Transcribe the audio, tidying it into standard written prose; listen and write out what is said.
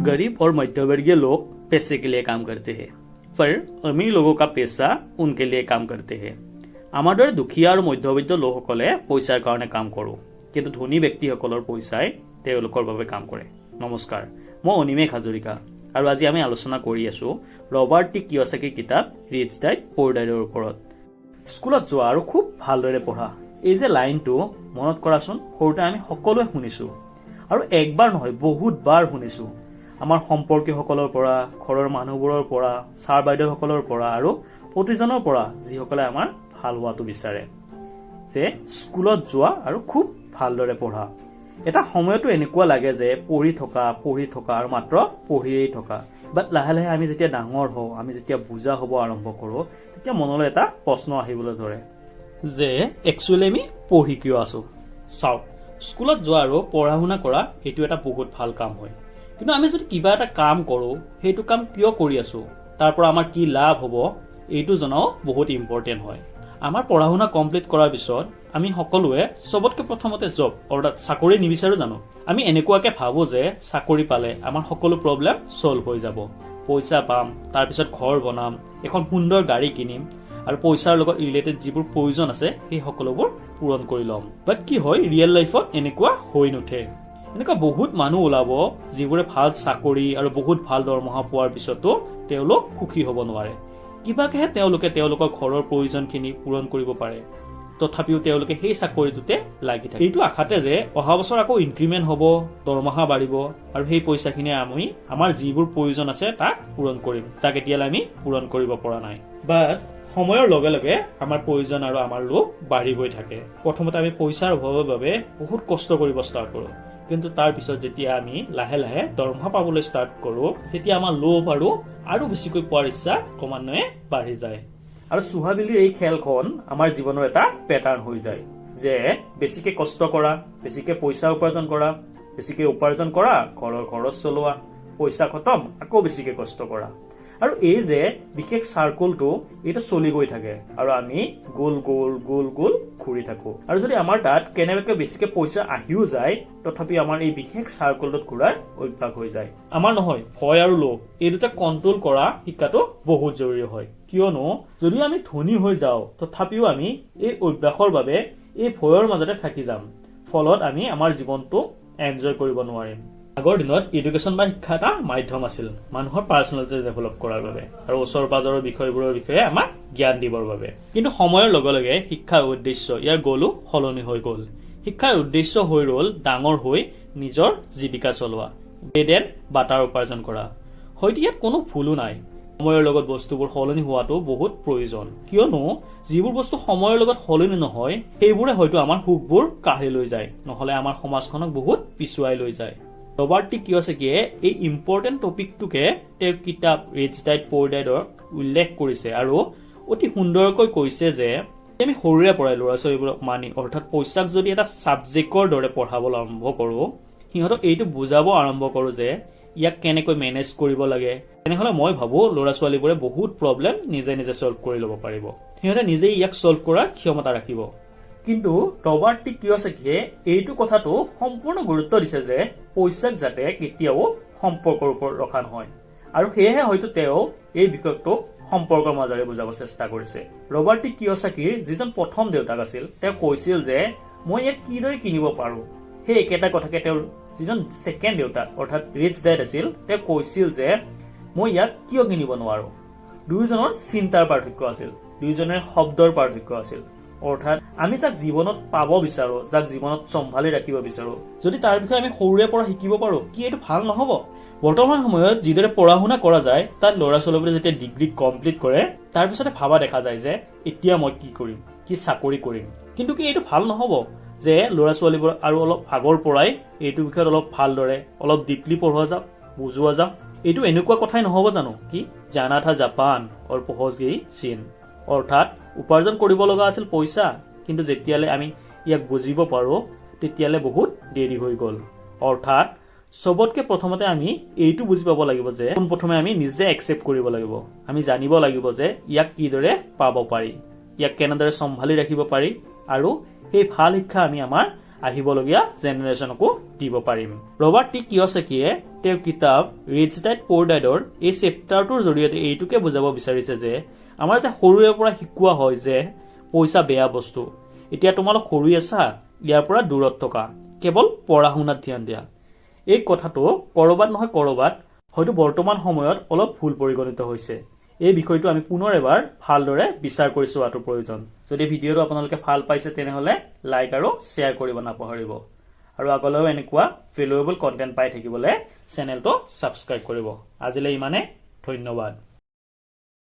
गरीब और मध्यवर्गीय लोग पैसे के लिए काम करते हैं, पर अमीर लोगों का पैसा उनके लिए काम करते हैं। আমাৰ দৰে দুখীয়া আৰু মধ্যবিত্ত লোকসকলে পইচাৰ কাৰণে কাম কৰোঁ, কিন্তু ধনী ব্যক্তিসকলৰ পইচাই তেওঁলোকৰ বাবে কাম কৰে। নমস্কাৰ, মই অনিমেষ হাজৰিকা আৰু আজি আমি আলোচনা কৰি আছো ৰবাৰ্ট টি কিয়সাকিৰ কিতাপ ৰিচ ডেড পুৰ ডেডৰ ওপৰত। স্কুলত যোৱা আৰু খুব ভালদৰে পঢ়া, এই যে লাইনটো মনত কৰাচোন, সৰুতে আমি সকলোৱে শুনিছো আৰু একবাৰ নহয় বহুতবাৰ শুনিছো। আমাৰ সম্পৰ্কীয়সকলৰ পৰা, ঘৰৰ মানুহবোৰৰ পৰা, ছাৰ বাইদেউসকলৰ পৰা আৰু প্ৰতিজনৰ পৰা, যিসকলে আমাৰ ভাল হোৱাটো বিচাৰে, যে স্কুলত যোৱা আৰু খুব ভালদৰে পঢ়া। এটা সময়তো এনেকুৱা লাগে যে পঢ়ি থকা আৰু মাত্ৰ পঢ়িয়েই থকা। বাট লাহে লাহে আমি যেতিয়া ডাঙৰ হওঁ, আমি যেতিয়া বুজা হ'ব আৰম্ভ কৰোঁ, তেতিয়া মনলৈ এটা প্ৰশ্ন আহিবলৈ ধৰে যে একচুৱেলি আমি পঢ়ি কিয় আছো। চাওক, স্কুলত যোৱা আৰু পঢ়া শুনা কৰা এইটো এটা বহুত ভাল কাম হয়, কিন্তু আমি যদি কিবা এটা কাম কৰোঁ, সেইটো কাম কিয় কৰি আছো, তাৰ পৰা আমাৰ কি লাভ হ'ব, এইটো জনাও বহুত ইম্পৰ্টেণ্ট হয়। আমাৰ পঢ়া শুনা কমপ্লিট কৰাৰ পিছত আমি সকলোৱে চবতকৈ প্ৰথমতে জব অৰ্থাৎ চাকৰি নিবিচাৰো জানো। আমি এনেকুৱাকে ভাবো যে চাকৰি পালে আমাৰ সকলো প্ৰব্লেম চল্ভ হৈ যাব, পইচা পাম, তাৰপিছত ঘৰ বনাম, এখন সুন্দৰ গাড়ী কিনিম আৰু পইচাৰ লগত ৰিলেটেড যিবোৰ প্ৰয়োজন আছে সেই সকলোবোৰ পূৰণ কৰি ল'ম। বাট কি হয়, ৰিয়েল লাইফত এনেকুৱা হৈ নুঠে। এনেকুৱা বহুত মানুহ ওলাব যিবোৰে ভাল চাকৰি আৰু বহুত ভাল দৰমহা পোৱাৰ পিছতো তেওঁলোক সুখী হ'ব নোৱাৰে। কিবাকেহে তেওঁলোকে তেওঁলোকৰ ঘৰৰ প্ৰয়োজনখিনি পূৰণ কৰিব পাৰে, তথাপিও তেওঁলোকে সেই চাকৰিটোতে লাগি থাকে, এইটো আশাতে যে অহা বছৰ আকৌ ইনক্ৰিমেণ্ট হ'ব, দৰমহা বাঢ়িব আৰু সেই পইচাখিনি আমি আমাৰ যিবোৰ প্ৰয়োজন আছে তাক পূৰণ কৰিম, যাক এতিয়ালৈ আমি পূৰণ কৰিব পৰা নাই। বাট সময়ৰ লগে লগে আমাৰ প্ৰয়োজন আৰু আমাৰ লোভ বাঢ়ি গৈ থাকে। প্ৰথমতে আমি পইচাৰ অভাৱৰ বাবে বহুত কষ্ট কৰিব ষ্টাৰ্ট কৰোঁ, কিন্তু তাৰ পিছত যেতিয়া আমি লাহে লাহে দৰমহা পাবলৈ ষ্টাৰ্ট কৰোঁ, তেতিয়া আমাৰ লোভ আৰু বেছিকৈ পোৱাৰ ইচ্ছা ক্ৰমান্বয়ে বাঢ়ি যায়। আৰু চুহাবিলিৰ এই খেলখন আমাৰ জীৱনৰ এটা পেটাৰ্ণ হৈ যায় যে বেছিকে কষ্ট কৰা, বেছিকে পইচা উপাৰ্জন কৰা, বেছিকে উপাৰ্জন কৰা, ঘৰৰ খৰচ চলোৱা, পইচা খতম, আকৌ বেছিকে কষ্ট কৰা। আৰু এই যে বিশেষ চাৰ্কলটো এইটো চলি গৈ থাকে আৰু আমি গোল গোল গোল গোল ঘূৰি থাকো। আৰু যদি আমাৰ তাত কেনেবাকৈ বেছিকে পইচা আহিও যায়, তথাপি আমাৰ এই বিশেষ চাৰ্কলটোত ঘূৰাৰ অভ্যাস হৈ যায়। আমাৰ নহয়, ভয় আৰু লোভ এই দুটা কণ্ট্ৰল কৰা শিকাটো বহুত জৰুৰী হয়, কিয়নো যদি আমি ধনী হৈ যাওঁ, তথাপিও আমি এই অভ্যাসৰ বাবে এই ভয়ৰ মাজতে থাকি যাম, ফলত আমি আমাৰ জীৱনটো এনজয় কৰিব নোৱাৰিম। আগৰ দিনত এডুকেশ্যন বা শিক্ষা এটা মাধ্যম আছিল মানুহৰ পাৰ্চনেলিটি ডেভেলপ কৰাৰ বাবে আৰু ওচৰ পাজৰৰ বিষয়বোৰৰ বিষয়ে আমাক জ্ঞান দিবৰ বাবে। কিন্তু সময়ৰ লগে লগে শিক্ষাৰ উদ্দেশ্য, ইয়াৰ গ'লো সলনি হৈ গ'ল। শিক্ষাৰ উদ্দেশ্য হৈ ৰ'ল ডাঙৰ হৈ নিজৰ জীৱিকা চলোৱা, ব্ৰেড এণ্ড বাটাৰ উপাৰ্জন কৰা। হয়তো ইয়াত কোনো ভুলো নাই, সময়ৰ লগত বস্তুবোৰ সলনি হোৱাটো বহুত প্ৰয়োজন, কিয়নো যিবোৰ বস্তু সময়ৰ লগত সলনি নহয় সেইবোৰে হয়তো আমাৰ সুখবোৰ কাঢ়ি লৈ যায়, নহলে আমাৰ সমাজখনক বহুত পিছুৱাই লৈ যায়। ৰবাৰ্ট টি কিয়সাকিয়ে এই ইম্পৰ্টেণ্ট টপিকটোকে তেওঁৰ কিতাপ ৰিচ ডেড পুৰ ডেডৰ উল্লেখ কৰিছে আৰু অতি সুন্দৰকৈ কৈছে যে আমি সৰুৰে পৰাই ল'ৰা ছোৱালীবোৰক মানি, অৰ্থাৎ পইচাক যদি এটা ছাবজেক্টৰ দৰে পঢ়াবলৈ আৰম্ভ কৰোঁ, সিহঁতক এইটো বুজাব আৰম্ভ কৰোঁ যে ইয়াক কেনেকৈ মেনেজ কৰিব লাগে, তেনেহলে মই ভাবো ল'ৰা ছোৱালীবোৰে বহুত প্ৰব্লেম নিজে নিজে চল্ভ কৰি ল'ব পাৰিব, সিহঁতে নিজেই ইয়াক চল্ভ কৰাৰ ক্ষমতা ৰাখিব। কিন্তু ৰবাৰ্ট টি কিয়সাকিয়ে এইটো কথাটো সম্পূৰ্ণ গুৰুত্ব দিছে যে পইচাক যাতে কেতিয়াও সম্পৰ্কৰ ওপৰত ৰখা নহয়, আৰু সেয়েহে হয়তো তেওঁ এই বিষয়টোক সম্পৰ্কৰ মাজেৰে বুজাব চেষ্টা কৰিছে। ৰবাৰ্ট টি কিয়সাকিৰ যিজন প্ৰথম দেউতাক আছিল, তেওঁ কৈছিল যে মই ইয়াক কিদৰে কিনিব পাৰো। সেই একেটা কথাকে তেওঁৰ যিজন ছেকেণ্ড দেউতাক অৰ্থাৎ ৰিচ ডেড আছিল, তেওঁ কৈছিল যে মই ইয়াক কিয় কিনিব নোৱাৰো। দুয়োজনৰ চিন্তাৰ পাৰ্থক্য আছিল, দুয়োজনৰ শব্দৰ পাৰ্থক্য আছিল। অৰ্থাৎ আমি যাক জীৱনত পাব বিচাৰো, যাক জীৱনত চম্ভালি ৰাখিব বিচাৰো, যদি তাৰ বিষয়ে আমি সৰুৰে পৰা শিকিব পাৰো, কি এইটো ভাল নহব? বৰ্তমান সময়ত যিদৰে পঢ়া শুনা কৰা যায়, তাত ল'ৰা ছোৱালীবোৰে যেতিয়া ডিগ্ৰী কমপ্লিট কৰে, তাৰ পিছতে ভাবা দেখা যায় যে এতিয়া মই কি কৰিম, কি চাকৰি কৰিম। কিন্তু কি এইটো ভাল নহব যে ল'ৰা ছোৱালীবোৰ আৰু অলপ আগৰ পৰাই এইটো বিষয়ত অলপ ভালদৰে অলপ ডিপলি পঢ়োৱা যাওক, বুজোৱা যাওক? এইটো এনেকুৱা কথাই নহব জানো কি জানা থা জাপান আৰু পঢ়চ গেই চীন, অৰ্থাৎ উপাৰ্জন কৰিব লগা আছিল পইচা, কিন্তু যেতিয়ালৈ আমি ইয়াক বুজিব পাৰো তেতিয়ালৈ বহুত দেৰি হৈ গ'ল। অৰ্থাৎ চবতকে প্ৰথমতে আমি এইটো বুজি পাব লাগিব যে প্ৰথমে আমি নিজে একচেপ্ট কৰিব লাগিব, আমি জানিব লাগিব যে ইয়াক কিদৰে পাব পাৰি, ইয়াক কেনেদৰে চম্ভালি ৰাখিব পাৰি, আৰু সেই ভাল শিক্ষা আমি আমাৰ আহিবলগীয়া জেনেৰেশ্যনকো দিব পাৰিম। ৰবাৰ্ট টি কিয়ছাকিয়ে তেওঁৰ কিতাপ ৰিচ ডেড পুৰ ডেডৰ এই চেপ্টাৰটোৰ জৰিয়তে এইটোকে বুজাব বিচাৰিছে যে আমাৰ যে সৰুৰে পৰা শিকোৱা হয় যে পইচা বেয়া বস্তু, এতিয়া তোমালোক সৰু আছা, ইয়াৰ পৰা দূৰত থকা, কেৱল পঢ়া শুনাত ধ্যান দিয়া। এই কথাটো কৰবাত নহয় কৰবাত হয়তো বৰ্তমান সময়ত অলপ ভুল পৰিগণিত হৈছে। এই বিষয়টো আমি পুনৰ এবাৰ ভালদৰে বিচাৰ কৰি চোৱাটো প্ৰয়োজন। যদি ভিডিঅ'টো আপোনালোকে ভাল পাইছে তেনেহলে লাইক আৰু শ্বেয়াৰ কৰিব নাপাহৰিব আৰু আগলৈও এনেকুৱা ভেলুৱেবল কণ্টেণ্ট পাই থাকিবলৈ চেনেলটো ছাবস্ক্ৰাইব কৰিব। আজিলৈ ইমানে, ধন্যবাদ।